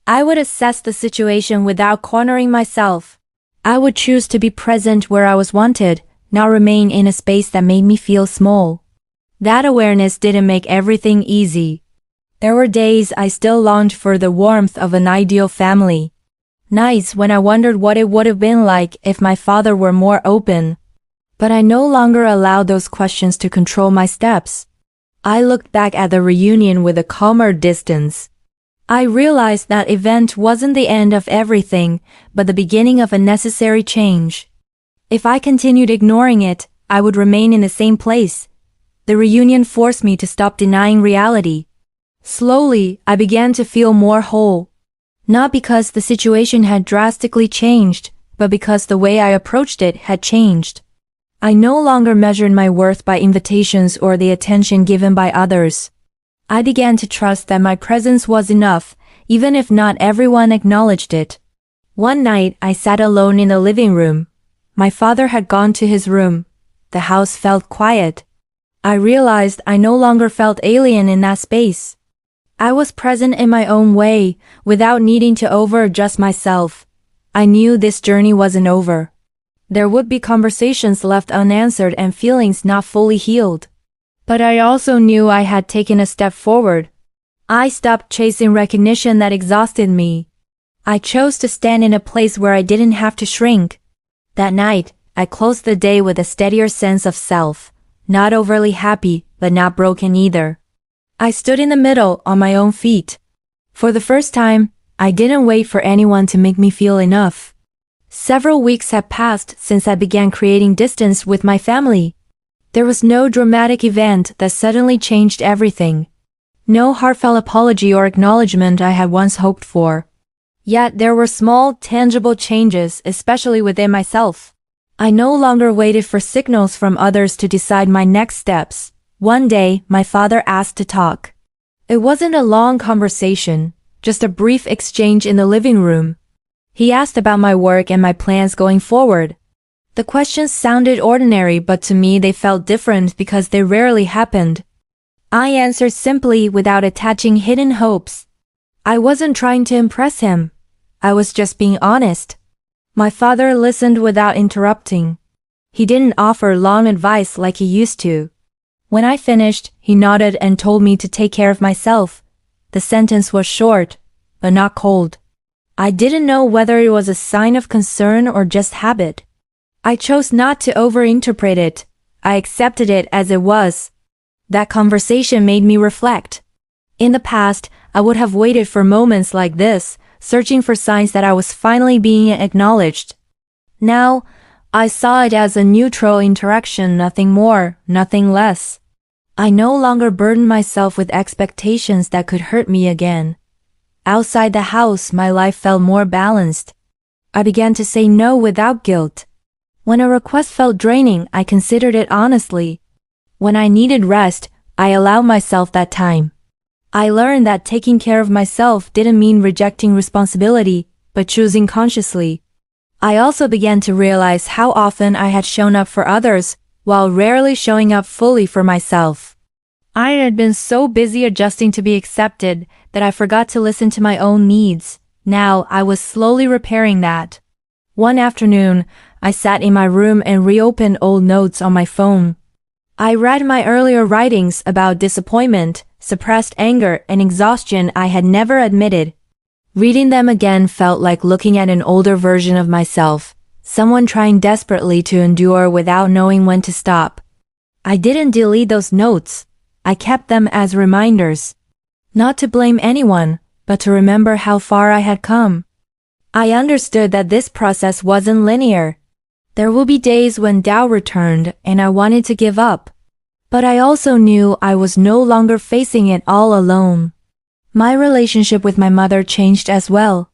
I would assess the situation without cornering myself. I would choose to be present where I was wanted, not remain in a space that made me feel small. That awareness didn't make everything easy. There were days I still longed for the warmth of an ideal family. Nights when I wondered what it would have been like if my father were more open. But I no longer allowed those questions to control my steps. I looked back at the reunion with a calmer distance. I realized that event wasn't the end of everything, but the beginning of a necessary change. If I continued ignoring it, I would remain in the same place. The reunion forced me to stop denying reality. Slowly, I began to feel more whole. Not because the situation had drastically changed, but because the way I approached it had changed. I no longer measured my worth by invitations or the attention given by others. I began to trust that my presence was enough, even if not everyone acknowledged it. One night, I sat alone in the living room. My father had gone to his room. The house felt quiet. I realized I no longer felt alien in that space. I was present in my own way, without needing to over-adjust myself. I knew this journey wasn't over. There would be conversations left unanswered and feelings not fully healed. But I also knew I had taken a step forward. I stopped chasing recognition that exhausted me. I chose to stand in a place where I didn't have to shrink. That night, I closed the day with a steadier sense of self, not overly happy, but not broken either. I stood in the middle on my own feet. For the first time, I didn't wait for anyone to make me feel enough. Several weeks had passed since I began creating distance with my family. There was no dramatic event that suddenly changed everything. No heartfelt apology or acknowledgement I had once hoped for. Yet there were small, tangible changes, especially within myself. I no longer waited for signals from others to decide my next steps. One day, my father asked to talk. It wasn't a long conversation, just a brief exchange in the living room. He asked about my work and my plans going forward. The questions sounded ordinary, but to me they felt different because they rarely happened. I answered simply without attaching hidden hopes. I wasn't trying to impress him. I was just being honest. My father listened without interrupting. He didn't offer long advice like he used to. When I finished, he nodded and told me to take care of myself. The sentence was short, but not cold. I didn't know whether it was a sign of concern or just habit. I chose not to overinterpret it. I accepted it as it was. That conversation made me reflect. In the past, I would have waited for moments like this, searching for signs that I was finally being acknowledged. Now, I saw it as a neutral interaction, nothing more, nothing less. I no longer burdened myself with expectations that could hurt me again. Outside the house, my life felt more balanced. I began to say no without guilt. When a request felt draining, I considered it honestly. When I needed rest, I allowed myself that time. I learned that taking care of myself didn't mean rejecting responsibility, but choosing consciously. I also began to realize how often I had shown up for others, while rarely showing up fully for myself. I had been so busy adjusting to be accepted that I forgot to listen to my own needs. Now I was slowly repairing that. One afternoon, I sat in my room and reopened old notes on my phone. I read my earlier writings about disappointment, suppressed anger, and exhaustion I had never admitted. Reading them again felt like looking at an older version of myself, someone trying desperately to endure without knowing when to stop. I didn't delete those notes. I kept them as reminders. Not to blame anyone, but to remember how far I had come. I understood that this process wasn't linear. There will be days when doubt returned and I wanted to give up. But I also knew I was no longer facing it all alone. My relationship with my mother changed as well.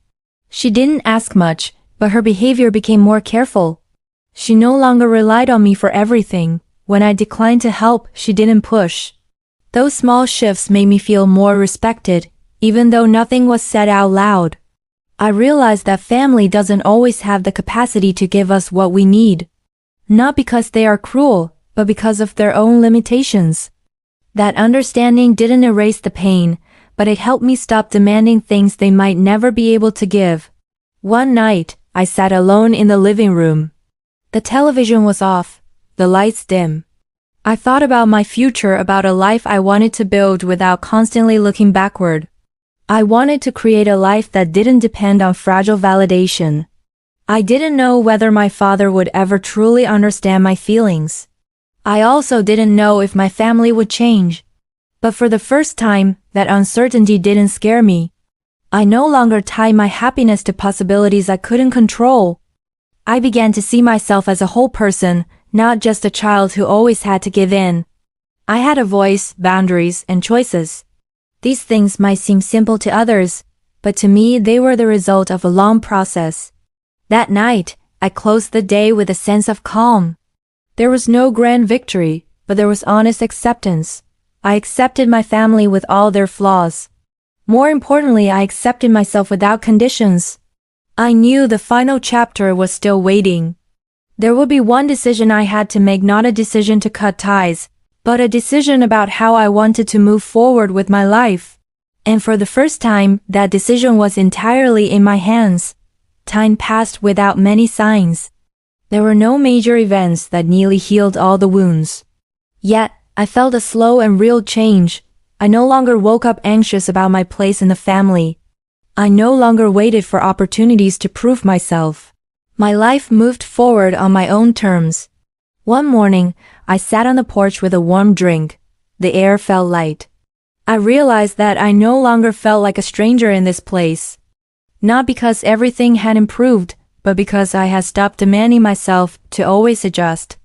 She didn't ask much, but her behavior became more careful. She no longer relied on me for everything. When I declined to help, she didn't push. Those small shifts made me feel more respected, even though nothing was said out loud. I realized that family doesn't always have the capacity to give us what we need. Not because they are cruel, but because of their own limitations. That understanding didn't erase the pain, but it helped me stop demanding things they might never be able to give. One night, I sat alone in the living room. The television was off, the lights dim. I thought about my future, about a life I wanted to build without constantly looking backward. I wanted to create a life that didn't depend on fragile validation. I didn't know whether my father would ever truly understand my feelings. I also didn't know if my family would change. But for the first time, that uncertainty didn't scare me. I no longer tied my happiness to possibilities I couldn't control. I began to see myself as a whole person, not just a child who always had to give in. I had a voice, boundaries, and choices. These things might seem simple to others, but to me they were the result of a long process. That night, I closed the day with a sense of calm. There was no grand victory, but there was honest acceptance. I accepted my family with all their flaws. More importantly, I accepted myself without conditions. I knew the final chapter was still waiting. There would be one decision I had to make, not a decision to cut ties, but a decision about how I wanted to move forward with my life. And for the first time, that decision was entirely in my hands. Time passed without many signs. There were no major events that nearly healed all the wounds. Yet, I felt a slow and real change. I no longer woke up anxious about my place in the family. I no longer waited for opportunities to prove myself. My life moved forward on my own terms. One morning, I sat on the porch with a warm drink. The air felt light. I realized that I no longer felt like a stranger in this place. Not because everything had improved, but because I had stopped demanding myself to always adjust.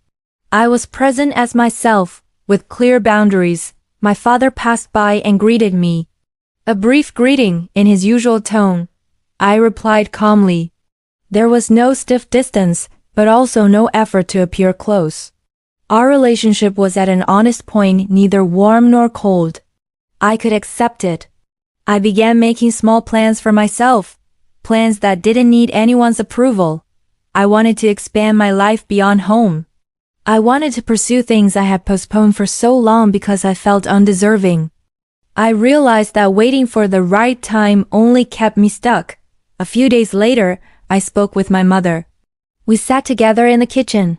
I was present as myself, with clear boundaries. My father passed by and greeted me. A brief greeting in his usual tone. I replied calmly. There was no stiff distance, but also no effort to appear close. Our relationship was at an honest point, neither warm nor cold. I could accept it. I began making small plans for myself, plans that didn't need anyone's approval. I wanted to expand my life beyond home. I wanted to pursue things I had postponed for so long because I felt undeserving. I realized that waiting for the right time only kept me stuck. A few days later, I spoke with my mother. We sat together in the kitchen.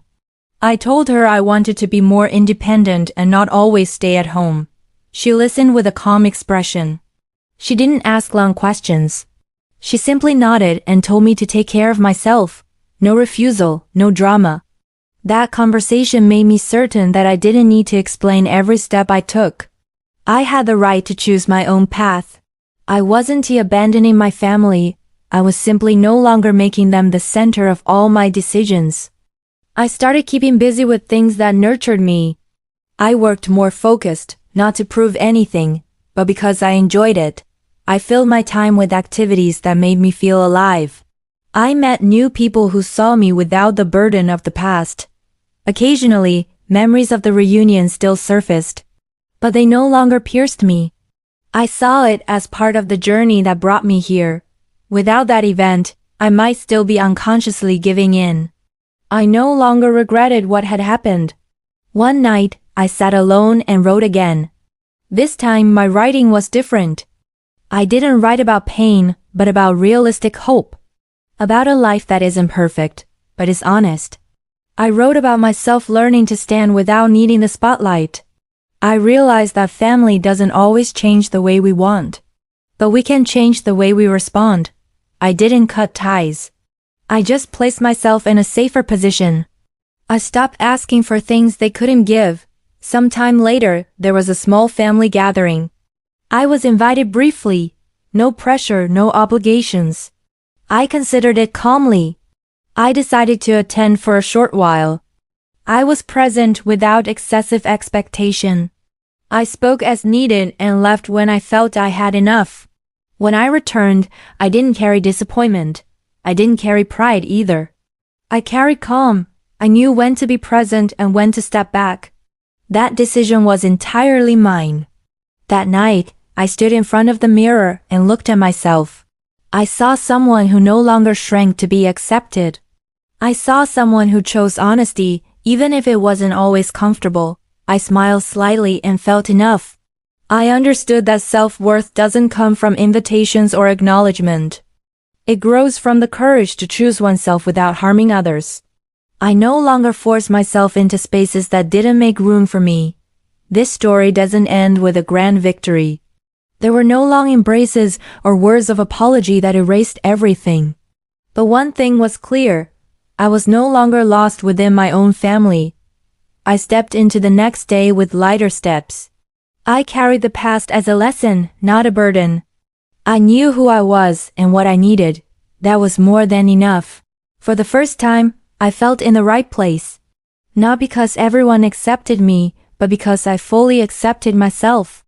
I told her I wanted to be more independent and not always stay at home. She listened with a calm expression. She didn't ask long questions. She simply nodded and told me to take care of myself. No refusal, no drama. That conversation made me certain that I didn't need to explain every step I took. I had the right to choose my own path. I wasn't abandoning my family. I was simply no longer making them the center of all my decisions. I started keeping busy with things that nurtured me. I worked more focused, not to prove anything, but because I enjoyed it. I filled my time with activities that made me feel alive. I met new people who saw me without the burden of the past. Occasionally, memories of the reunion still surfaced, but they no longer pierced me. I saw it as part of the journey that brought me here. Without that event, I might still be unconsciously giving in. I no longer regretted what had happened. One night, I sat alone and wrote again. This time, my writing was different. I didn't write about pain, but about realistic hope. About a life that isn't perfect, but is honest. I wrote about myself learning to stand without needing the spotlight. I realized that family doesn't always change the way we want, but we can change the way we respond. I didn't cut ties. I just placed myself in a safer position. I stopped asking for things they couldn't give. Sometime later, there was a small family gathering. I was invited briefly. No pressure, no obligations. I considered it calmly. I decided to attend for a short while. I was present without excessive expectation. I spoke as needed and left when I felt I had enough. When I returned, I didn't carry disappointment. I didn't carry pride either. I carried calm. I knew when to be present and when to step back. That decision was entirely mine. That night, I stood in front of the mirror and looked at myself. I saw someone who no longer shrank to be accepted. I saw someone who chose honesty, even if it wasn't always comfortable. I smiled slightly and felt enough. I understood that self-worth doesn't come from invitations or acknowledgement. It grows from the courage to choose oneself without harming others. I no longer forced myself into spaces that didn't make room for me. This story doesn't end with a grand victory. There were no long embraces or words of apology that erased everything. But one thing was clear. I was no longer lost within my own family. I stepped into the next day with lighter steps. I carried the past as a lesson, not a burden. I knew who I was and what I needed. That was more than enough. For the first time, I felt in the right place. Not because everyone accepted me, but because I fully accepted myself.